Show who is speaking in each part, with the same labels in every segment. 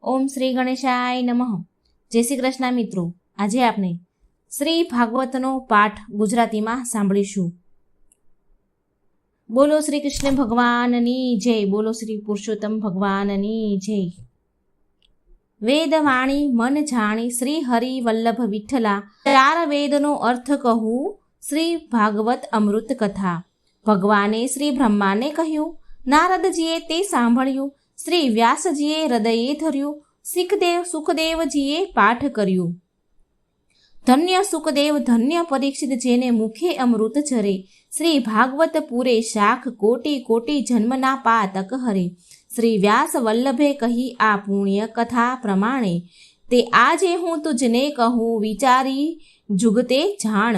Speaker 1: ઓમ શ્રી ગણેશાય નમઃ. જય શ્રી કૃષ્ણ મિત્રો. આજે આપણે શ્રી ભાગવતનો પાઠ ગુજરાતીમાં સાંભળીશું. બોલો શ્રી કૃષ્ણ ભગવાનની જય. બોલો શ્રી પુરુષોત્તમ ભગવાનની જય. વેદવાણી મન જાણી શ્રી હરિ વલ્લભ વિઠ્ઠલા, ચાર વેદનો અર્થ કહું શ્રી ભાગવત અમૃત કથા. ભગવાને શ્રી બ્રહ્માને કહ્યું, નારદજીએ તે સાંભળ્યું, શ્રી વ્યાસજીએ હૃદયે ધર્યું, સુખદેવજીએ પાઠ કર્યું. ધન્ય સુખદેવ ધન્ય પરીક્ષિત, જેને મુખે અમૃત ઝરે. શ્રી ભાગવત પૂરે શાખ, કોટી કોટી જન્મના પાતક હરે. શ્રી વ્યાસ વલ્લભે કહી આ પુણ્ય કથા પ્રમાણે, તે આજે હું તુજને કહું વિચારી જુગતે જાણ.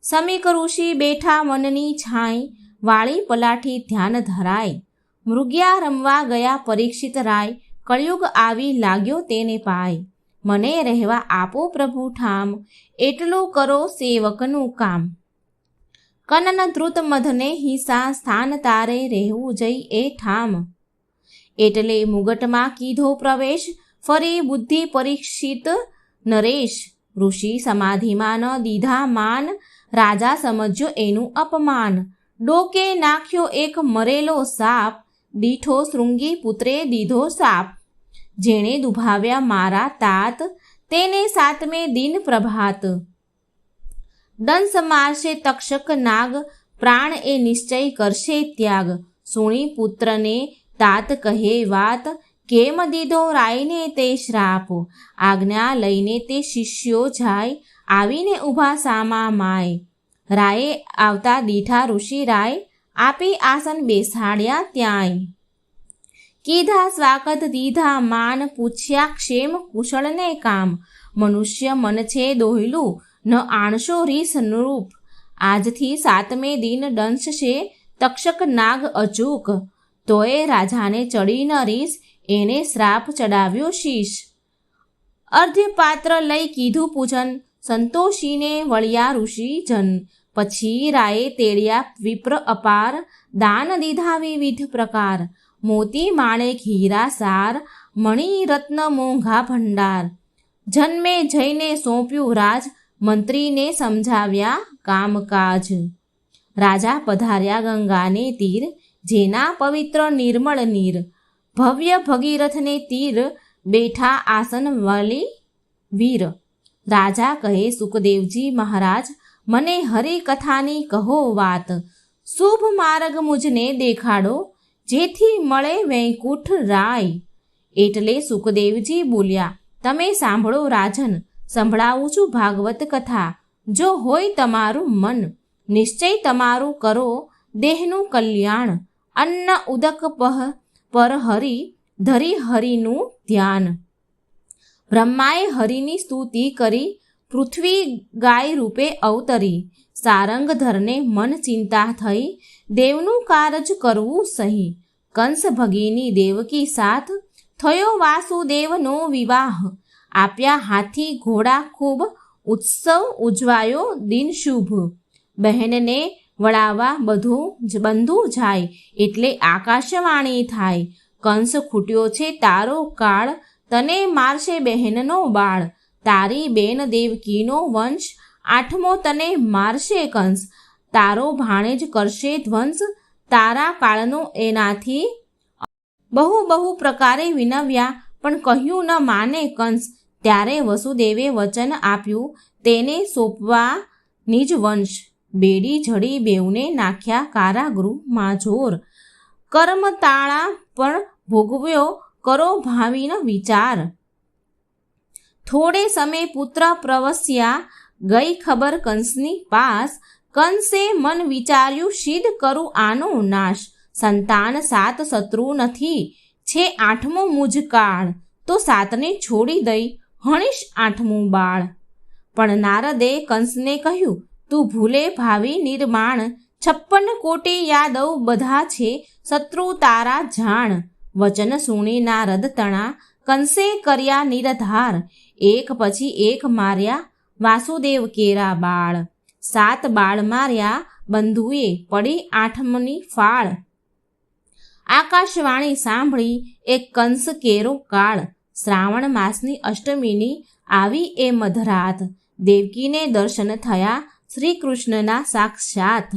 Speaker 1: સમીક ઋષિ બેઠા મનની છાંય, વાળી પલાઠી ધ્યાન ધરાય. મૃગ્યા રમવા ગયા પરીક્ષિત રાય, કળિયુગ આવી લાગ્યો તેને પાય. મને રહેવા આપો પ્રભુ ઠામ, એટલું કરો સેવકનું કામ. કનન ધ્રુત મધને હિંસા, સ્થાન તારે રહેવું જઈ એ ઠામ. એટલે મુગટમાં કીધો પ્રવેશ, ફરી બુદ્ધિ પરીક્ષિત નરેશ. ઋષિ સમાધિમાં ન દીધા માન, રાજા સમજ્યો એનું અપમાન. ડોકે નાખ્યો એક મરેલો સાપ, દીઠો શૃંગી પુત્રે દીધો સાપ. જેણે દુભાવ્યા મારા તાત, તેને સાતમે દિન પ્રભાત. દંશ મારશે તક્ષક નાગ, પ્રાણ એ નિશ્ચય કરશે ત્યાગ. સુણી પુત્રને તાત કહે વાત, કેમ દીધો રાયને તે શ્રાપ. આજ્ઞા લઈને તે શિષ્યો જાય, આવીને ઊભા સામા માય. રાયે આવતા દીઠા ઋષિ રાય, આપી આસન બેસાડ્યા ત્યાંય. કીધા સ્વાગત દીધા માન, પૂછ્યા ક્ષેમ કુશળને કામ. મનુષ્ય મન છે દોહલું, ન આણશો રીસ નૃપ. આજથી સાતમે દિન દંશશે તક્ષક નાગ અચૂક. તોય રાજાને ચડી ન રીસ, એને શ્રાપ ચડાવ્યો શીશ. અર્ધ્યપાત્ર લઈ કીધું પૂજન, સંતોષીને વળ્યા ઋષિ જન. પછી રાયે તેડ્યા વિપ્ર અપાર, દાન દીધા વિવિધ પ્રકાર. મોતી માણેક હીરા સાર, મણિ રત્ન મોંઘા ભંડાર. જન્મે જઈને સોંપ્યું રાજ, મંત્રીને સમજાવ્યા કામકાજ. રાજા પધાર્યા ગંગાને તીર, જેના પવિત્ર નિર્મળ નીર. ભવ્ય ભગીરથને તીર, બેઠા આસન વાલી વીર. રાજા કહે સુખદેવજી મહારાજ, મને હરિકથાની કહો વાત. શુભ માર્ગ મુજને દેખાડો, જેથી મળે વૈકુંઠ રાય. એટલે સુખદેવજી બોલ્યા, તમે સાંભળો રાજન, સંભળાવું છું ભાગવત કથા. જો હોય તમારું મન, નિશ્ચય તમારું કરો દેહનું કલ્યાણ. અન્ન ઉદક પર હરિ, ધરી હરિનું ધ્યાન. બ્રહ્માએ હરિની સ્તુતિ કરી, પૃથ્વી ગાય રૂપે અવતરી. સારંગધરને મન ચિંતા થઈ, દેવનું કારજ કરવું સહી. કંસ ભગીની દેવકી સાથ, થયો વાસુદેવનો વિવાહ. આપ્યા હાથી ઘોડા ખૂબ, ઉત્સવ ઉજવાયો દિન શુભ. બહેનને વળાવવા બંધુ જાય, એટલે આકાશવાણી થાય. કંસ ખૂટ્યો છે તારો કાળ, તને મારશે બહેનનો બાળ. તારી બેન દેવકીનો વંશ, આઠમો તને મારશે કંસ. તારો ભાણેજ કરશે ધ્વંસ, તારા કાળનો એનાથી. બહુ બહુ પ્રકારે વિનવ્યા, પણ કહ્યું ન માને કંસ. ત્યારે વસુદેવે વચન આપ્યું, તેને સોંપવા નિજ વંશ. બેડી જડી બેઉને નાખ્યા કારાગૃહમાં જોર. કર્મ તાળા પણ ભોગવ્યો, કરો ભાવિનો વિચાર. થોડે સમય પુત્ર પ્રવસ્યા, ગઈ ખબર કંસની પાસ. કંસે મન વિચાર્યું, સિદ્ધ કરું આનો નાશ. સંતાન સાત શત્રુ નથી, છે આઠમો મુજ કાળ. તો સાતને છોડી દઈ, હણીશ આઠમું બાળ. પણ નારદે કંસને કહ્યું, તું ભૂલે ભાવિ નિર્માણ. 56 કોટી યાદવ બધા છે, શત્રુ તારા જાણ. વચન સુણી નારદ તણા, કંસે કર્યા નિરધાર. એક પછી એક માર્યા વાસુદેવ કેરા બાળ. 7 બાળ માર્યા બંધુએ, પડી આઠમની ફાળ. આકાશવાણી સાંભળી એક કંસ કેરો કાળ, શ્રાવણ માસની અષ્ટમીની આવી એ મધરાત દેવકીને દર્શન થયા શ્રી કૃષ્ણના સાક્ષાત.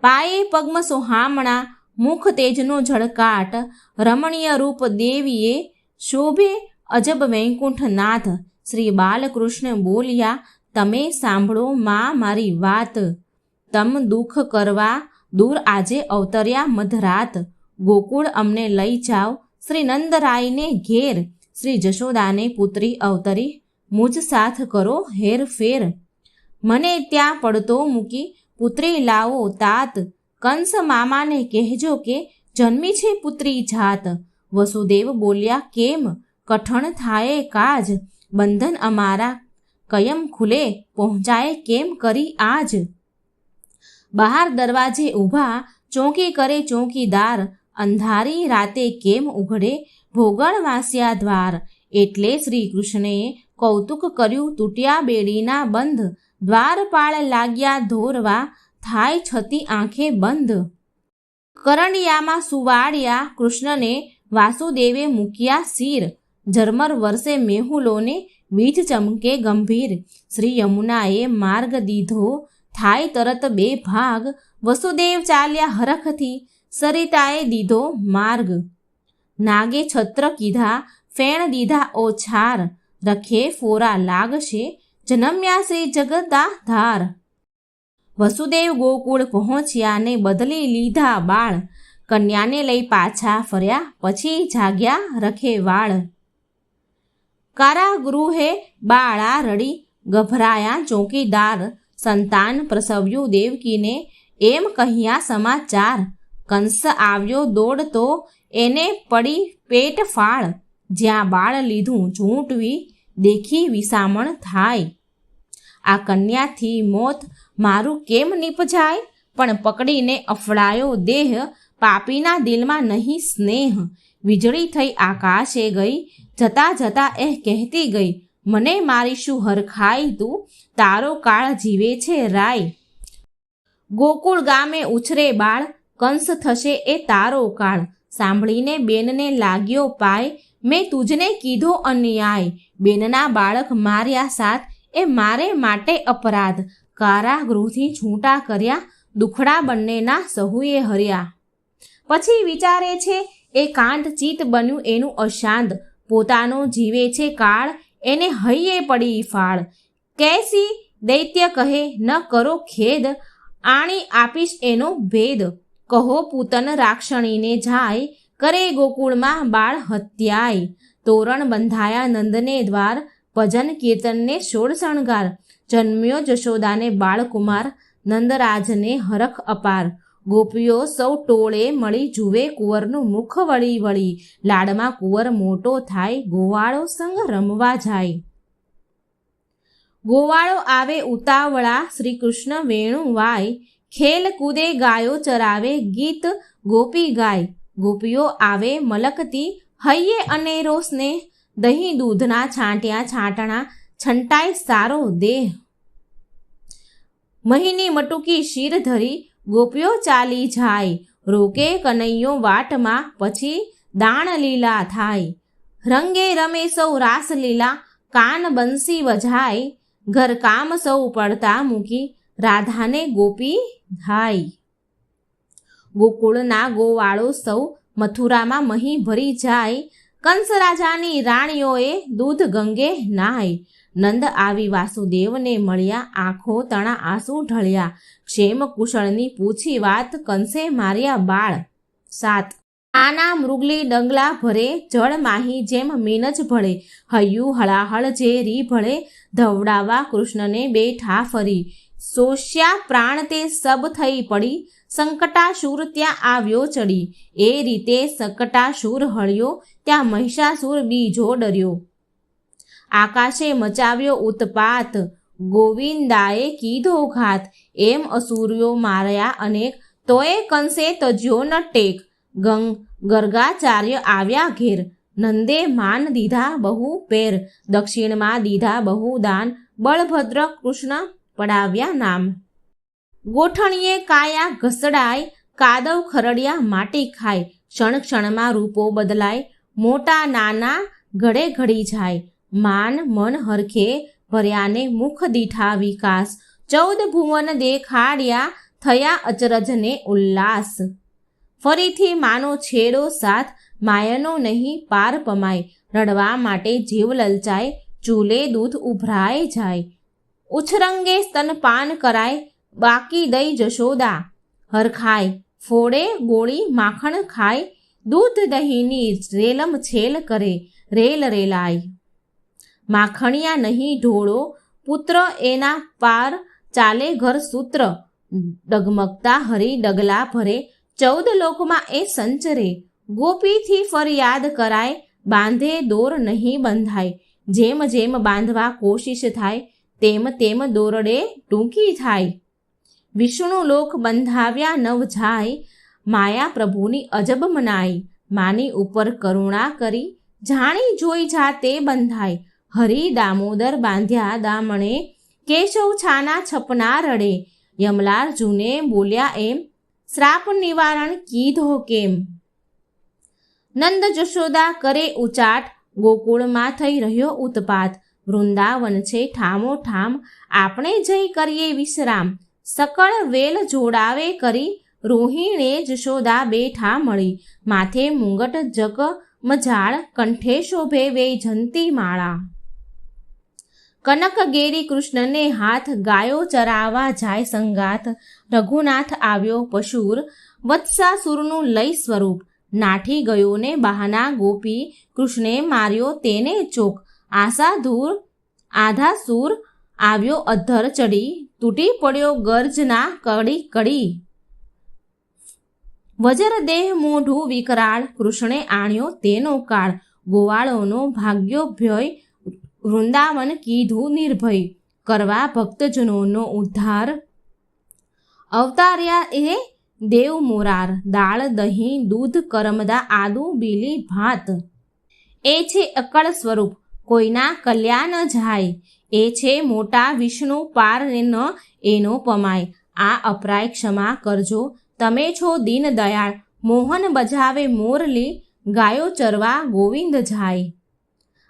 Speaker 1: પાયે પદ્મ સોહામણા, મુખ તેજનો ઝળકાટ, રમણીય રૂપ દેવીએ શોભે અજબ વૈકુંઠનાથ. શ્રી બાલકૃષ્ણ બોલ્યા, તમે સાંભળો માં મારી વાત. તમ દુઃખ કરવા દૂર આજે અવતર્યા મધરાત. ગોકુળ અમને લઈ જાઓ શ્રી નંદરાયને ઘેર. શ્રી જશોદાને પુત્રી અવતરી, મુજ સાથ કરો હેરફેર. મને ત્યાં પડતો મૂકી પુત્રી લાવો તાત. કંસ મામાને કહેજો કે જન્મી છે પુત્રી જાત. વસુદેવ બોલ્યા, કેમ કઠણ થાય કાજ. બંધન અમારા કયમ ખુલે, પહોંચાય કેમ કરી આજ. બહાર દરવાજે ઊભા ચોકી કરે ચોકીદાર. અંધારી રાતે કેમ ઉઘડે ભોગળ વાસ્યા દ્વાર. એટલે શ્રી કૃષ્ણએ કૌતુક કર્યું તૂટ્યા બેડીના બંધ. દ્વારપાળ લાગ્યા ધોરવા, થાય છતી આંખે બંધ. કરંડિયામાં સુવાડ્યા કૃષ્ણને, વાસુદેવે મૂક્યા શિર. ઝરમર વર્ષે મેહુલોને, વીજ ચમકે ગંભીર. શ્રી યમુનાએ માર્ગ દીધો, થાય તરત બે ભાગ. વસુદેવ ચાલ્યા હરખથી, સરિતાએ દીધો માર્ગ. નાગે છત્ર કીધા, ફેણ દીધા ઓછાર. રખે ફોરા લાગશે, જન્મ્યા શ્રી જગદાધાર. વસુદેવ ગોકુળ પહોંચ્યા ને બદલી લીધા બાળ. કન્યાને લઈ પાછા ફર્યા, પછી જાગ્યા રખે વાળ. કારાગૃહે બાળા રડી, ગભરાયા ચોકીદાર. સંતાન પ્રસવ્યું દેવકીને, એમ કહ્યા સમાચાર. કંસ આવ્યો દોડતો, એને પડી પેટ ફાળ. જ્યાં બાળ લીધું ઝૂંટવી, દેખી વિસામણ થાય. આ કન્યાથી મોત મારું કેમ નીપજાય. પણ પકડીને અફડાયો દેહ, પાપીના દિલમાં નહીં સ્નેહ. વીજળી થઈ આકાશે ગઈ, જતા જતા એ કહેતી ગઈ, મને મારીશું હરખાઈ તું, તારો કાળ જીવે છે રાય. ગોકુળ ગામે ઉછરે બાળ, કંસ થશે એ તારો કાળ. સાંભળીને બેનને લાગ્યો પાય, મેં તુજને કીધો અન્યાય. બેનના બાળક માર્યા સાથ, એ મારે માટે અપરાધ. કારાગૃહથી છૂટા કર્યા, દુખડા બંનેના સહુએ હર્યા. પછી વિચારે છે એ કાંત ચિત્ત બન્યું એનું અશાંત. પોતાનો જીવે છે કાળ, એને હૈયે પડી ફાળ. કેસી દૈત્ય કહે ન કરો ખેદ, આણી આપીશ એનો ભેદ. કહો પૂતન રાક્ષણીને જાય, કરે ગોકુળમાં બાળ હત્યાય. તોરણ બંધાયા નંદને દ્વાર, ભજન કીર્તનને સોળ શણગાર. જન્મ્યો જશોદાને બાળકુમાર, નંદરાજને હરખ અપાર. ગોપીઓ સૌ ટોળે મળી જુએ કુંવરનું મુખ વળી વળી. લાડમાં કુંવર મોટો થાય, ગોવાળો સંગ રમવા જાય. ગોવાળો આવે ઉતાવળા, શ્રી કૃષ્ણ વેણુ વાય. ખેલ કૂદે ગાયો ચરાવે, ગીત ગોપી ગાય. ગોપીઓ આવે મલકતી, હૈયે અનેરો સ્નેહ. દહીં દૂધના છાંટ્યા છાંટણા, છંટાય સારો દેહ. મહીની મટુકી શિર ધરી, ગોપીઓ ચાલી જાય. રોકે કનૈયો વાટમાં, પછી દાણ લીલા થાય. રંગે રમે સૌ રાસલીલા, કાન બંસી વજાય. ઘરકામ સૌ પડતા મૂકી, રાધાને ગોપી ધાય. ગોકુળના ગોવાળો સૌ મથુરામાં મહી ભરી જાય. કંસ રાજાની રાણીઓએ દૂધ ગંગે નાય. નંદ આવી વાસુદેવને મળ્યા, આંખો તણા આંસુ ઢળ્યા. ક્ષેમ કુશળની પૂછી વાત, કંસે માર્યા બાળ 7. આના મૃગલી ડંગલા ભરે, જળ માહી જેમ મીનજ ભળે. હૈયું હળાહળ જે રી ભળે, ધવડાવા કૃષ્ણને બેઠા ફરી. સોષ્યા પ્રાણ તે સબ થઈ પડી, સંકટાસુર ત્યાં આવ્યો ચડી. એ રીતે સંકટાસુર હળ્યો, ત્યાં મહિષાસુર બીજો ડર્યો. આકાશે મચાવ્યો ઉત્પાત, ગોવિંદાએ કીધો ઘાત. એમ અસુર્યો માર્યા અનેક, તોય કંસે તજ્યો ન ટેક. ગર્ગાચાર્ય આવ્યા ઘેર, નંદે માન દીધા બહુ પેર. દક્ષિણમાં દીધા બહુ દાન, બળભદ્ર કૃષ્ણ પડાવ્યા નામ. ગોઠણીએ કાયા ઘસડાય, કાદવ ખરડિયા માટી ખાય. ક્ષણ ક્ષણમાં રૂપો બદલાય, મોટા નાના ઘડે ઘડી જાય, માન મન હરખે ભર્યાને મુખ દીઠા વિકાસ, 14 ભુવન દેખાડ્યા થયા અચરજને ઉલ્લાસ. ફરીથી માનો છેડો સાથ, માયનો નહીં પાર પમાય, રડવા માટે જીવ લલચાય, ચૂલે દૂધ ઉભરાય જાય. ઉછરંગે સ્તનપાન કરાય, બાકી દઈ જશોદા હરખાય, ફોડે ગોળી માખણ ખાય, દૂધ દહીંની રેલમ છેલ કરે, રેલ રેલાય. માખણિયા નહીં ઢોળો, પુત્ર એના પાર ચાલે ઘર સૂત્ર, ડગમગતા હરી ડગલા ભરે, 14 લોકમાં એ સંચરે. ગોપીથી ફરિયાદ કરાય, બાંધે દોર નહીં બંધાય, જેમ જેમ બાંધવા કોશિશ થાય, તેમ તેમ દોરડે ટૂંકી થાય. વિષ્ણુ લોક બંધાવ્યા નવ જાય, માયા પ્રભુની અજબ મનાય, માની ઉપર કરુણા કરી, જાણી જોઈ જાતે બંધાય. હરિ દામોદર બાંધ્યા દામણે, કેશવ છાના છપના રડે, યમલાર્જુને બોલ્યા એમ, શ્રાપ નિવારણ કીધો કેમ. નંદ જશોદા કરે ઉચાટ, ગોકુળમાં થઈ રહ્યો ઉત્પાત, વૃંદાવન છે ઠામો ઠામ, આપણે જઈ કરીએ વિશ્રામ. સકળ વેલ જોડાવે કરી, રોહિણે જશોદા બેઠા મળી, માથે મુંગટ જગ મજાળ, કંઠે શોભે વૈજંતી માળા. કનક ગેરી કૃષ્ણને હાથ, ગાયો ચરાવા જાય સંગાથ, રઘુનાથ આવ્યો પશુર, વત્સાસુરનું લઈ સ્વરૂપ, નાઠી ગયો ને બહાના ગોપી, કૃષ્ણે માર્યો તેને ચોક. આધા સૂર આવ્યો અધ્ધર ચડી, તૂટી પડ્યો ગર્જના કડી કડી. વજરદેહ મોઢું વિકરાળ, કૃષ્ણે આણ્યો તેનો કાળ, ગોવાળોનો ભાગ્યો ભય, વૃંદાવન કીધું નિર્ભય, કરવા ભક્તજનોનો ઉદ્ધાર. અવતાર્યા એ દેવ મોરાર, દાળ દહીં દૂધ કરમદા આદુ બીલી ભાત. એ છે અકળ સ્વરૂપ, કોઈના કલ્યાણ જાય, એ છે મોટા વિષ્ણુ પાર ન એનો પમાય. આ અપરાય ક્ષમા કરજો, તમે છો દીન દયાળ, મોહન બજાવે મોરલી, ગાયો ચરવા ગોવિંદ જાય.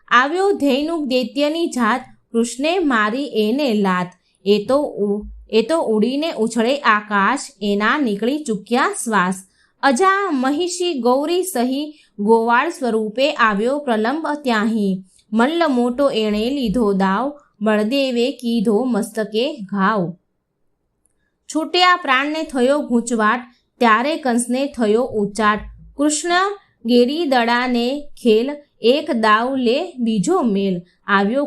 Speaker 1: આવ્યો ધૈનુક દૈત્યની જાત, કૃષ્ણે મારી એને લાત, એ તો ઉડીને ઉછળે આકાશ, એના નીકળી ચૂક્યા શ્વાસ. અજા મહિષી ગૌરી સહી, ગોવાળ સ્વરૂપે આવ્યો પ્રલંબ ત્યાહી, મલ્લ મોટો એણે લીધો દાવ, બળદેવે કીધો મસ્તકે ઘાવ. છૂટ્યા પ્રાણને થયો ગૂંચવાટ, ત્યારે કંસને થયો ઉચાટ, કૃષ્ણ ગેરી દડાને ખેલ, એક દાવ લે બીજો મેલ. આવ્યો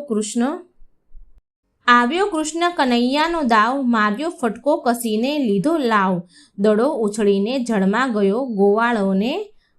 Speaker 1: કૃષ્ણ કનૈયાનો દાવ, માર્યો ફટકો કસીને લીધો લાવ. દડો ઉછળીને જળમાં ગયો, ગોવાળોને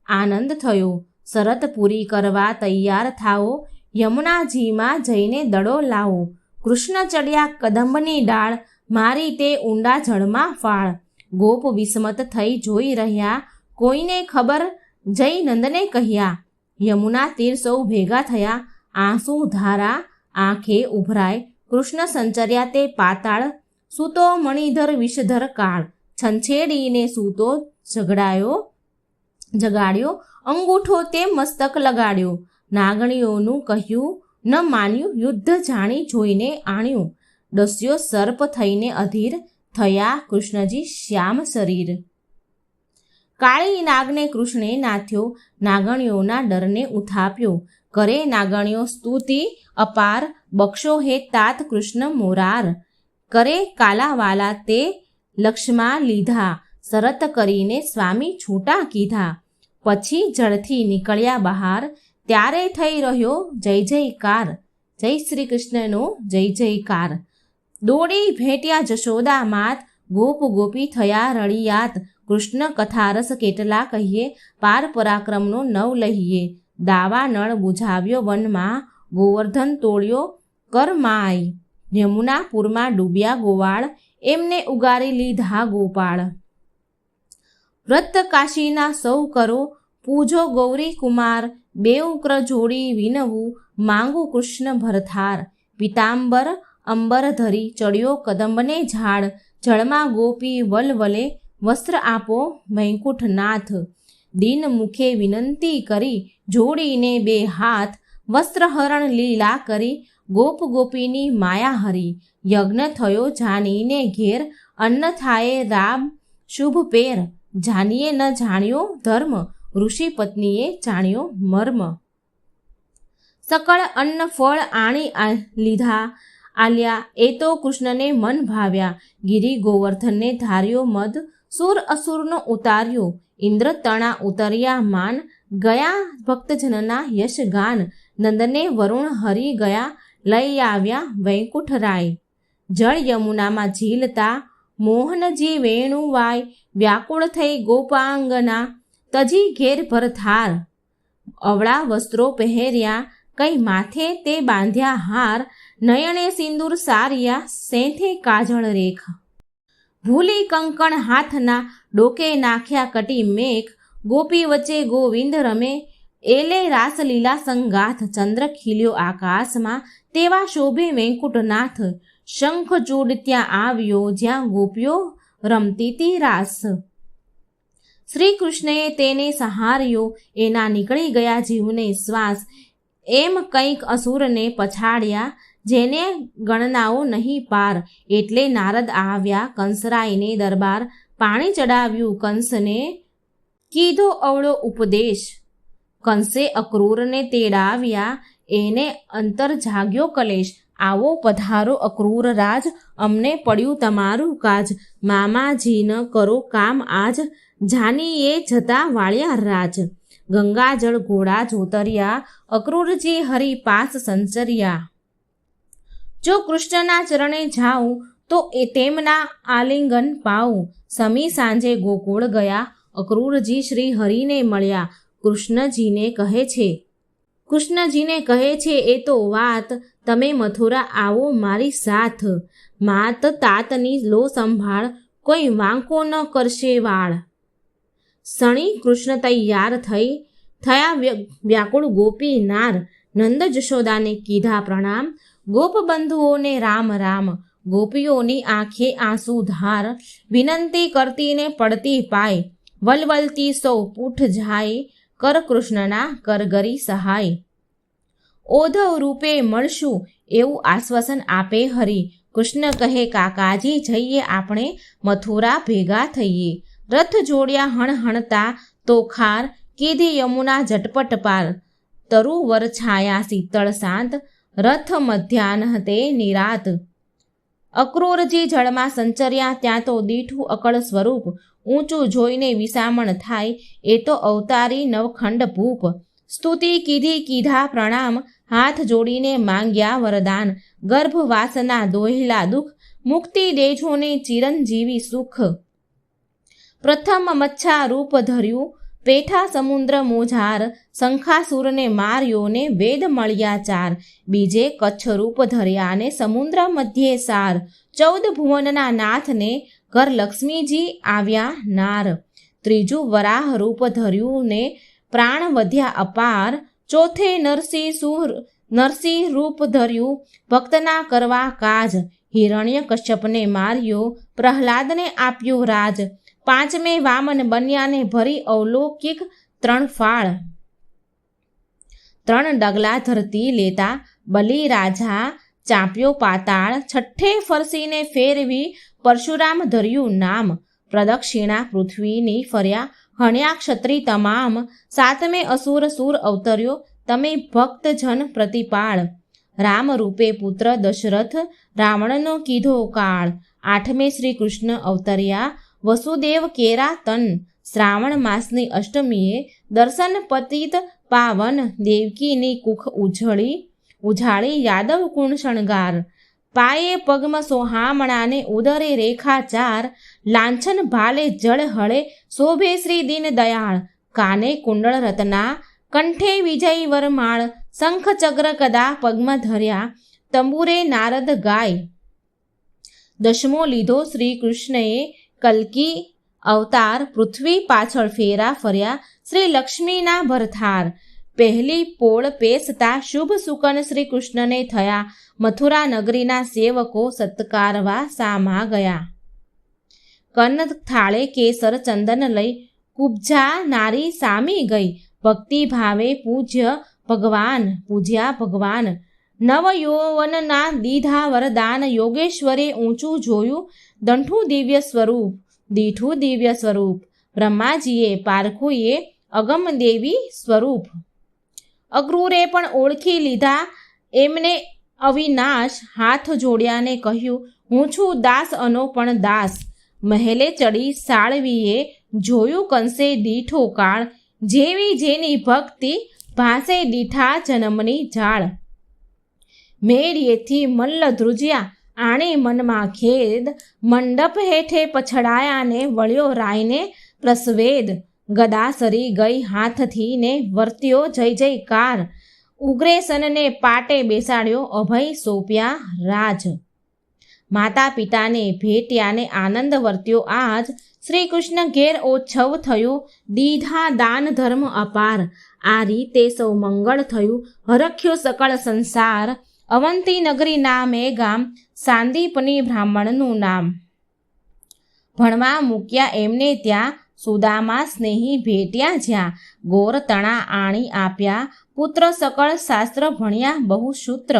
Speaker 1: આનંદ થયો. શરત પૂરી કરવા તૈયાર થાઓ, યમુનાજીમાં જઈને દડો લાવો. કૃષ્ણ ચડ્યા કદંબની ડાળ, મારી તે ઊંડા જળમાં ફાળ. ગોપ વિસ્મત થઈ જોઈ રહ્યા, કોઈને ખબર જઈ નંદને કહ્યા. યમુના તીર સૌ ભેગા થયા, આંસુ ધારા આંખે ઉભરાય. કૃષ્ણ સંચર્યા તે પાતાળ, સૂતો મણિધર વિષધર કાળ. છંછેડીને સૂતો જગાડ્યો, અંગૂઠો તે મસ્તક લગાડ્યો. નાગણીઓનું કહ્યું ન માન્યું, યુદ્ધ જાણી જોઈને આણ્યું. દસ્યો સર્પ થઈને અધીર, થયા કૃષ્ણજી શ્યામ શરીર. કાળી નાગને કૃષ્ણે નાથ્યો, નાગણીઓના ડરને ઉથાપ્યો. કરે નાગણીઓ સ્તુતિ અપાર, બક્ષો હે તાત કૃષ્ણ મોરાર. કરે કાલાવાલા તે લક્ષમાં લીધા, શરત કરીને સ્વામી છૂટા કીધા. પછી જળથી નીકળ્યા બહાર, ત્યારે થઈ રહ્યો જય જયકાર. જય શ્રી કૃષ્ણનો જય જયકાર. દોડી ભેટ્યા જશોદા માત, ગોપ ગોપી થયા રળિયાત. કૃષ્ણ કથારસ કેટલા કહીએ, પાર પરાક્રમનો નવ લહીએ. દાવા નળ બુઝાવ્યો વનમાં, ગોવર્ધન તોડ્યો કરમાય. યમુનાપુરમાં ડૂબ્યા ગોવાળ, એમને ઉગારી લીધા ગોપાળ. વ્રત કાશીના સૌ કરો, પૂજો ગૌરી કુમાર. બે ઉગ્ર જોડી વિનવું, માંગુ કૃષ્ણ ભરથાર. પિતાંબર અંબર ધરી ચડ્યો કદંબને ઝાડ. જળમાં ગોપી વલવલે, વસ્ત્ર આપો વૈકુંઠનાથ. દીન મુખે વિનંતી કરી, જોડીને બે હાથ. વસ્ત્રહરણ લીલા કરી ગોપ ગોપીની માયા હરી. યજ્ઞ થયો જાનીને ઘેર, અન્ન થાય રામ શુભ પેર. જાનીએ ન જાણ્યો ધર્મ, ઋષિ પત્નીએ જાણ્યો મર્મ. સકળ અન્ન ફળ આણી લીધા આલ્યા, એ તો કૃષ્ણને મન ભાવ્યા. ગિરી ગોવર્ધનને ધાર્યો મદ, સુર અસુરનો ઉતાર્યો. ઇન્દ્ર તણા ઉતર્યા માન, ગયા ભક્તજનના યશ ગાન. નંદને વરુણ હરી ગયા, લઈ આવ્યા વૈકુંઠ રાય. જળ યમુનામાં ઝીલતા મોહનજી વેણુવાય. વ્યાકુળ થઈ ગોપાંગના, તજી ઘેર ભરથાર. અવળા વસ્ત્રો પહેર્યા, કઈ માથે તે બાંધ્યા હાર. નયણે સિંદૂર સાર્યા, સેંથે કાજળ રેખ. ભૂલી કંકણ હાથના, ડોકે નાખ્યા કટી મેઘ. ગોપી વચ્ચે ગોવિંદ રમે, એલે રાસલીલા સંગાથ. ચંદ્ર ખીલ્યો આકાશમાં, તેવા શોભે વેંકુટનાથ. શંખચૂડ ત્યાં આવ્યો, જ્યાં ગોપીઓ રમતી તી રાસ. શ્રી કૃષ્ણએ તેને સહાર્યો, એના નીકળી ગયા જીવને શ્વાસ. એમ કંઈક અસુરને પછાડ્યા, જેને ગણનાઓ નહીં પાર. એટલે નારદ આવ્યા કંસરાયને દરબાર. પાણી ચડાવ્યું કંસને, કીધો અવળો ઉપદેશ. કંસે અક્રૂરને તેડાવ્યા, એને અંતર જાગ્યો કલેશ. આવો પધારો અક્રૂર રાજ, અમને પડ્યું તમારું કાજ. મામાજી ન કરો કામ આજ, જાનીએ જતા વાળ્યા રાજ. ગંગાજળ ઘોડા જોતર્યા, અક્રૂરજી હરિ પાસ સંચર્યા. જો કૃષ્ણના ચરણે જાઉં, તો એ તેમના આલિંગન પાઉં. સમી સાંજે ગોકુળ ગયા, અક્રૂરજી શ્રી હરિને મળ્યા. કૃષ્ણજીને કહે છે એ તો વાત, તમે મથુરા આવો મારી સાથ. માત તાતની લો સંભાળ, કોઈ વાંકો ન કરશે વાળ. સણી કૃષ્ણ તૈયાર થયા વ્યાકુળ ગોપી નાર. નંદ જશોદાને કીધા પ્રણામ, ગોપ બંધુઓને રામ રામ. ગોપીઓની આંખે આંસુ ધાર, વિનંતી કરતીને પડતી પાય. વલવલતી સૌ પૂઠ જાય, કર કૃષ્ણના કરગરી સહાય. ઓધવ રૂપે મળશું, એવું આશ્વાસન આપે હરિ. કૃષ્ણ કહે કાકાજી જઈએ આપણે, મથુરા ભેગા થઈએ. રથ જોડ્યા હણહણતા તોખાર, કીધી યમુના ઝટપટ પાર. તરુવર છાયા શીતળ શાંત, રથ મધ્યાહ્ન તે નિરાત. અક્રૂરજી જળમાં સંચર્યા, ત્યાં તો દીઠું અકળ સ્વરૂપ. ઊંચું જોઈને વિસામણ થાય, એ તો અવતારી નવખંડ ભૂપ. સ્તુતિ કીધા પ્રણામ, હાથ જોડીને માંગ્યા વરદાન. ગર્ભવાસના દોહેલા દુઃખ, મુક્તિ દેજોને ચિરંજીવી સુખ. પ્રથમ મચ્છા રૂપ ધર્યું, પેઠા સમુદ્ર મોજાર. શંખાસુરને માર્યો ને વેદ મળ્યા ચાર. બીજે કચ્છ રૂપ ધર્યા ને સમુદ્ર મધ્યે સાર. 14 ભુવનના નાથને ઘર લક્ષ્મીજી આવ્યા નાર. ત્રીજું વરાહ રૂપ ધર્યું ને પ્રાણ વધ્યા અપાર. ચોથે નરસિંહ રૂપ ધર્યું, ભક્તના કરવા કાજ. હિરણ્ય કશ્યપને માર્યો, પ્રહલાદને આપ્યો રાજ. પાંચમે વામન બન્યાને ભરી અવલૌકિક 3 ફાળ. 3 ડગલા ધરતી લેતા બલિ રાજા ચાંપ્યો પાતાળ. છઠ્ઠે ફરસીને ફેરવી પરશુરામ ધર્યું નામ. પ્રદક્ષિણા પૃથ્વીની ફર્યા, હણ્યા ક્ષત્રિય તમામ. સાતમે અસુર સુર અવતર્યો, તમે ભક્તજન પ્રતિપાળ. રામ રૂપે પુત્ર દશરથ, રાવણનો કીધો કાળ. આઠમે શ્રી કૃષ્ણ અવતર્યા, વસુદેવ કેરા તન. શ્રાવણ માસની અષ્ટમીએ દર્શન પતિત પાવન. દેવકીની કુખ ઉજાળી યાદવ કુણ શણગાર. પાયે પગમ સોહામણાને ઉદરે રેખા ચાર. લાંછન ભાલે જળ હળે શોભે શ્રી દીન દયાળ. કાને કુંડળ રત્ના, કંઠે વિજય વરમાળ. શંખ ચક્ર કદા પગમાં ધર્યા, તંબુરે નારદ ગાય. દશમો લીધો શ્રી કૃષ્ણએ કલ્કી અવતાર. પૃથ્વી પાછળ ફેરા ફર્યા, શ્રી લક્ષ્મીના ભરથાર. પહેલી પોળ પેસતા શુભ સુકન શ્રી કૃષ્ણને થયા. મથુરા નગરીના સેવકો સત્કારવા સામા ગયા. કન થાળે કેસર ચંદન લઈ, કુબ્જા નારી સામી ગઈ. ભક્તિ ભાવે પૂજ્ય ભગવાન પૂજ્યા ભગવાન. નવયૌવનના દીધા વરદાન યોગેશ્વરે ઊંચું જોયું દંઠું દિવ્ય સ્વરૂપ દીઠું દિવ્ય સ્વરૂપ. બ્રહ્માજીએ પારખુએ અગમ દેવી સ્વરૂપ. અક્રૂરે પણ ઓળખી લીધા એમને અવિનાશ. હાથ જોડ્યાને કહ્યું હું છું દાસ અનો પણ દાસ. મહેલે ચડી સાળવીએ જોયું કંસે દીઠો કાળ. જેવી જેની ભક્તિ ભાસે દીઠા જન્મની જાળ. મેળીએથી મલ્લ ધ્રુજ્યા આણે મનમાં ખેદ. મંડપ હેઠે પછડાયાને વળ્યો રાયને પ્રસ્વેદ. ગદા સરી ગઈ હાથથી ને વર્ત્યો જય જયકાર. ઉગ્રેસનને પાટે બેસાડ્યો અભય સોંપ્યા રાજ. માતા પિતાને ભેટ્યાને આનંદ વર્ત્યો આજ. શ્રી કૃષ્ણ ઘેર ઓછવ થયો દીધા દાન ધર્મ અપાર. આ રીતે સૌ મંગળ થયું હરખ્યો સકળ સંસાર. અવંતી નગરી નામે ગામ સાંદીપની બ્રાહ્મણનું નામ. ભણવા મૂક્યા એમને ત્યાં સુદામા સ્નેહી ભેટ્યા જ્યાં. ગોર તણા આણી આપ્યા પુત્ર સકળ શાસ્ત્ર ભણ્યા બહુ સૂત્ર.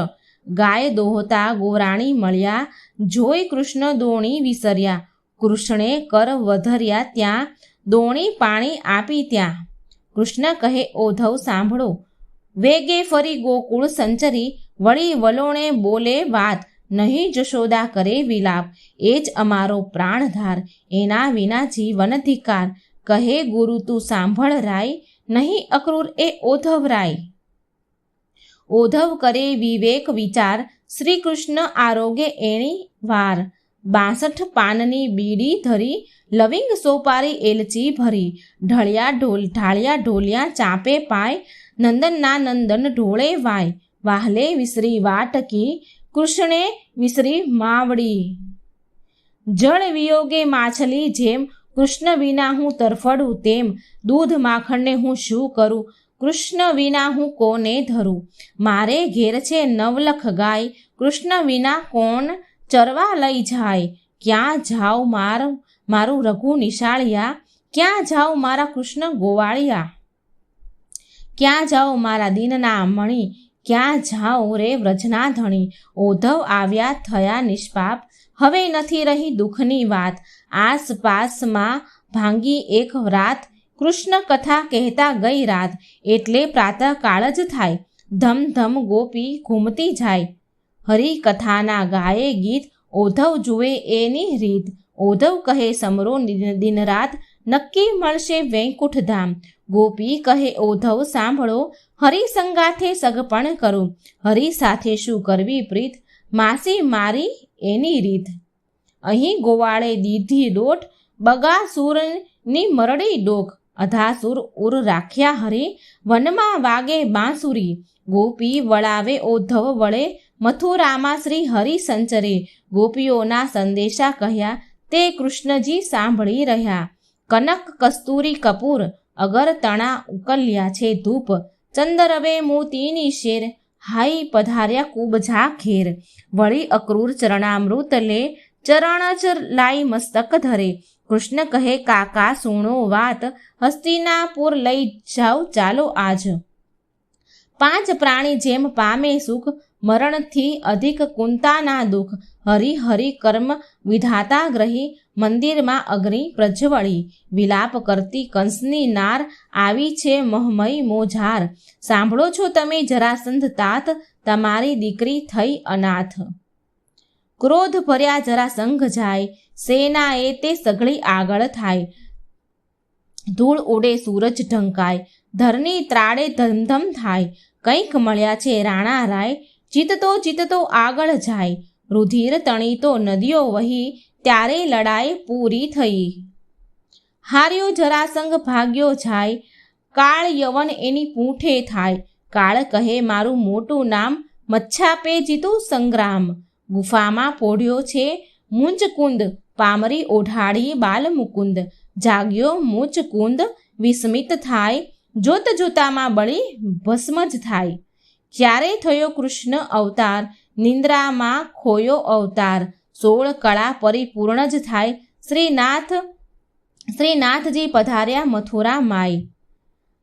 Speaker 1: ગાય દોહતા ગોરાણી મળ્યા જોઈ કૃષ્ણ દોણી વિસર્યા. કૃષ્ણે કર વધર્યા ત્યાં દોણી પાણી આપી ત્યાં. કૃષ્ણ કહે ઓધવ સાંભળો વેગે ફરી ગોકુળ સંચરી. વળી વલોણે બોલે વાત નહીં જશોદા કરે વિલાપ. એ જ અમારો પ્રાણધાર એના વિના જીવન ધિકાર. કહે ગુરુ તું સાંભળ રાય નહીં અક્રૂર એ ઓધવ રાય. ઓધવ કરે વિવેક વિચાર શ્રી કૃષ્ણ આરોગે એણી વાર. 62 પાનની બીડી ધરી લવિંગ સોપારી એલચી ભરી. ઢાળ્યા ઢોલિયા ચાપે પાય નંદનના નંદન ઢોળે વાય. વાહલે વિસરી વાટકી કૃષ્ણે વિસરી માવડી. જળ વિયોગે માછલી જેમ કૃષ્ણ વિના હું તરફડું તેમ. દૂધ માખણને હું શું કરું કૃષ્ણ વિના હું કોને ધરું. મારે ઘેર છે 9 લાખ ગાય કૃષ્ણ વિના કોણ ચરવા લઈ જાય. ક્યાં જાઓ મારું રઘુ નિશાળિયા. ક્યાં જાઓ મારા કૃષ્ણ ગોવાળિયા. ક્યાં જાઓ મારા દીનના મણી. ક્યાં જાઓ રે વ્રજના ધણી. ઓધવ આવ્યા થયા નિષ્પાપ હવે નથી રહી દુઃખની વાત. આસપાસમાં ભાંગી એક રાત કૃષ્ણ કથા કહેતા ગઈ રાત. એટલે પ્રાતઃકાળ જ થાય ધમ ધમ ગોપી ઘૂમતી જાય. હરિકથાના ગાયે ગીત ઓધવ જુએ એની રીત. ઓધવ કહે સમરો દિન રાત નક્કી મળશે વૈકુંઠ ધામ. ગોપી કહે ઓધવ સાંભળો હરિ સંગાથે સગપણ કરું. હરિ સાથે શું કરવી પ્રીત માસી મારી એની રીત. અહીં ગોવાળે દીધી દોટ બગાસુરની મરડી ડોક. અધાસુર ઉર રાખ્યા હરે વનમાં વાગે બાંસુરી. ગોપી વળાવે ઓધવ વળે મથુરામાં શ્રી હરિ સંચરે. ગોપીઓના સંદેશા કહ્યા તે કૃષ્ણજી સાંભળી રહ્યા. કનક કસ્તુરી કપૂર અગર તણા ઉકલ્યા છે ધૂપ. ચંદરવે મોતીની શેર હાઈ પધાર્યા કુબજા ઘેર. વળી અક્રૂર ચરણામૃત લે ચરણ જ લાઈ મસ્તક ધરે. કૃષ્ણ કહે કાકા સુણો વાત હસ્તિનાપુર લઈ જાઓ ચાલો આજ. 5 પ્રાણી જેમ પામે સુખ મરણથી અધિક કુંતાના દુઃખ. હરિ હરિ કર્મ વિધાતા ગ્રહી મંદિરમાં અગ્નિ પ્રજ્વળી. વિલાપ કરતી કંસની નાર આવી છે મહમય મોજાર. સાંભળો છો તમે જરાસંધ તાત તમારી દીકરી થઈ અનાથ. ક્રોધ ભર્યા જરાસંઘ જાય સેનાએ તે સઘળી આગળ થાય. ધૂળ ઉડે સૂરજ ઢંકાય ધરની ત્રાડે ધમધમ થાય. કંઈક મળ્યા છે રાણા રાય જીતતો આગળ જાય. રુધિર તણી તો નદીઓ વહી ત્યારે લડાઈ પૂરી થઈ. હાર્યો જરાસંઘ ભાગ્યો જાય કાળ યવન એની પૂંઠે થાય. કાળ કહે મારું મોટું નામ મચ્છાપે જીતું સંગ્રામ. ગુફામાં પોઢ્યો છે મુંજકુંદ પામરી ઓઢાડી બાલ મુકુંદ. જાગ્યો મુચકુંદ વિસ્મિત થાય જોત જોતામાં બળી ભસ્મ જ થાય. ક્યારે થયો કૃષ્ણ અવતાર નિંદ્રામાં ખોયો અવતાર. 16 કળા પરિપૂર્ણ જ થાય શ્રીનાથજી પધાર્યા મથુરા માય.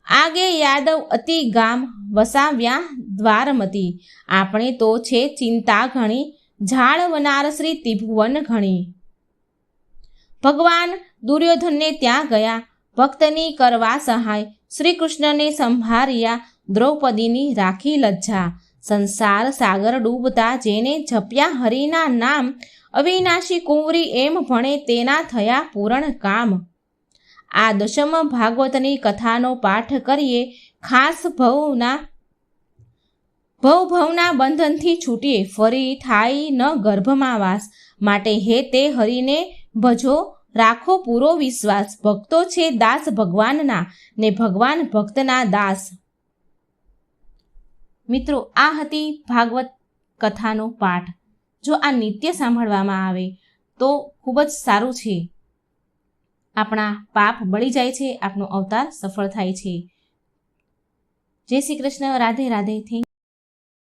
Speaker 1: આગે યાદવ અતિ ગામ વસાવ્યા દ્વારમતી, આપણે તો છે ચિંતા ઘણી, જાળવનાર શ્રી ત્રિભુવન ઘણી. ભગવાન દુર્યોધનને ત્યાં ગયા, ભક્તની કરવા સહાય, શ્રી કૃષ્ણને સંભાળ્યા, દ્રૌપદીની રાખી લજ્જા. સંસાર સાગર ડૂબતા જેને જપ્યા હરિના નામ, અવિનાશી કુંવરી એમ ભણે તેના થયા પૂરણ કામ. આ દશમ ભાગવતની કથાનો પાઠ કરીએ, ખાસ ભવના બંધનથી છૂટીએ, ફરી થાય ન ગર્ભમાં વાસ. માટે હે તે હરિને ભજો, રાખો પૂરો વિશ્વાસ. ભક્તો છે દાસ ભગવાનના, ને ભગવાન ભક્તના દાસ. મિત્રો, આ હતી ભાગવત કથાનો પાઠ. જો આ નિત્ય સાંભળવામાં આવે તો ખૂબ જ સારું છે. આપણા પાપ બળી જાય છે, આપણો અવતાર સફળ થાય છે. જય શ્રી કૃષ્ણ. રાધે રાધે. થેન્ક